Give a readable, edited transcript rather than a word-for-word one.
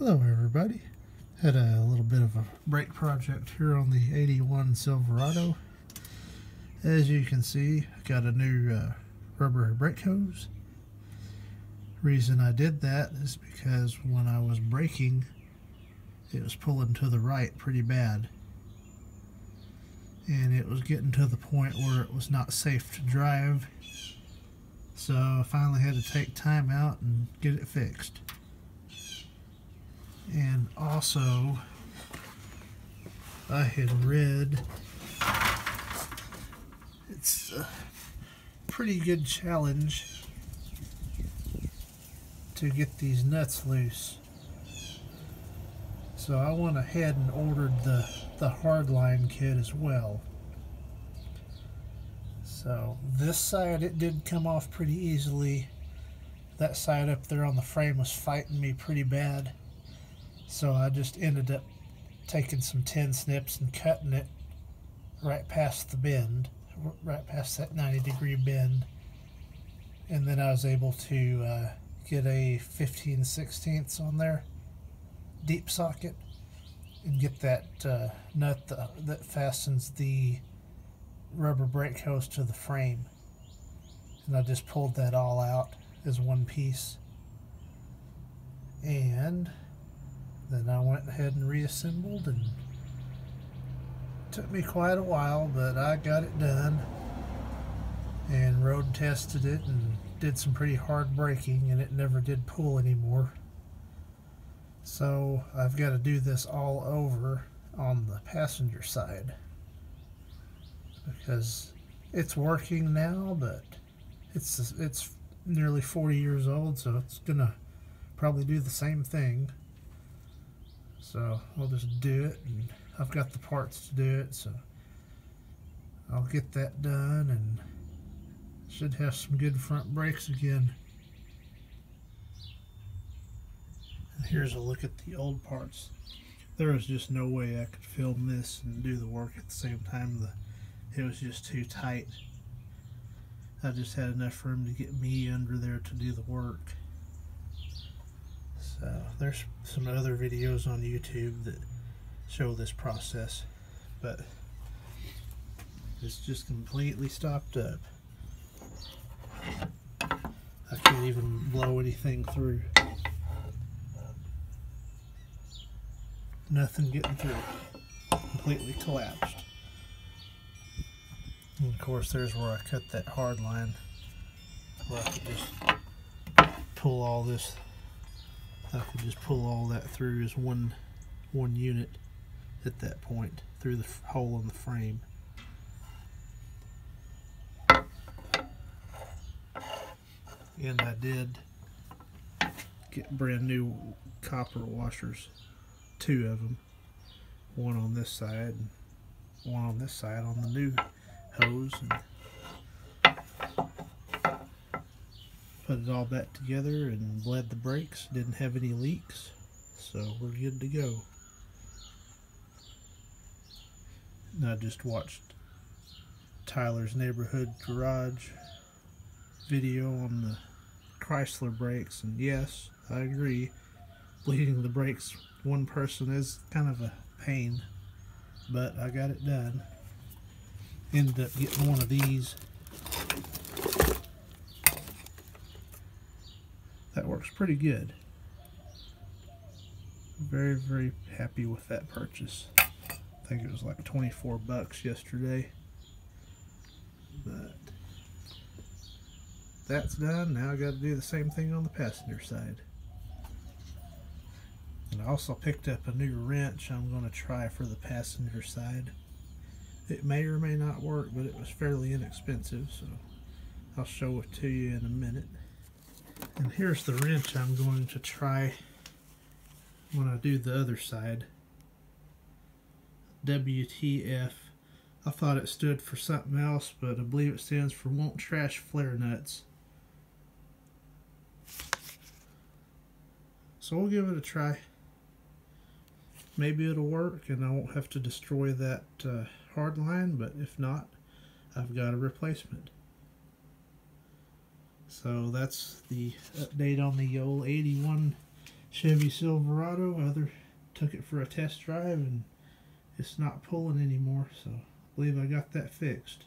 Hello everybody. Had a little bit of a brake project here on the 81 Silverado. As you can see, I got a new rubber brake hose. Reason I did that is because when I was braking, it was pulling to the right pretty bad. And it was getting to the point where it was not safe to drive. So I finally had to take time out and get it fixed. And also, I had read it's a pretty good challenge to get these nuts loose. So I went ahead and ordered the hardline kit as well. So this side, it did come off pretty easily. That side up there on the frame was fighting me pretty bad. So I just ended up taking some tin snips and cutting it right past the bend, right past that 90-degree bend. And then I was able to get a 15/16 on there, deep socket, and get that nut that fastens the rubber brake hose to the frame. And I just pulled that all out as one piece. And then I went ahead and reassembled, and it took me quite a while, but I got it done and road tested it and did some pretty hard braking, and it never did pull anymore. So I've got to do this all over on the passenger side because it's working now, but it's nearly 40 years old, so it's gonna probably do the same thing. So I'll just do it, and I've got the parts to do it, so I'll get that done and should have some good front brakes again. And here's a look at the old parts. There was just no way I could film this and do the work at the same time. It was just too tight. I just had enough room to get me under there to do the work. So there's some other videos on YouTube that show this process, but it's just completely stopped up. I can't even blow anything through. Nothing getting through. Completely collapsed. And of course there's where I cut that hard line, where I could just pull all this. I could just pull all that through as one unit at that point through the hole in the frame. And I did get brand new copper washers, 2 of them, one on this side and one on this side on the new hose, and put it all back together and bled the brakes. Didn't have any leaks, so we're good to go. And I just watched Tyler's Neighborhood Garage video on the Chrysler brakes, and yes, I agree, bleeding the brakes one person is kind of a pain, but I got it done. Ended up getting one of these. That works pretty good. Very, very happy with that purchase. I think it was like 24 bucks yesterday. But that's done. Now I got to do the same thing on the passenger side. And I also picked up a new wrench I'm going to try for the passenger side. It may or may not work, but it was fairly inexpensive, so I'll show it to you in a minute. And here's the wrench I'm going to try when I do the other side. WTF. I thought it stood for something else, but I believe it stands for Won't Trash Flare Nuts. So we'll give it a try. Maybe it'll work and I won't have to destroy that hard line, but if not, I've got a replacement. So that's the update on the old 81 Chevy Silverado. Took it for a test drive and it's not pulling anymore, so I believe I got that fixed.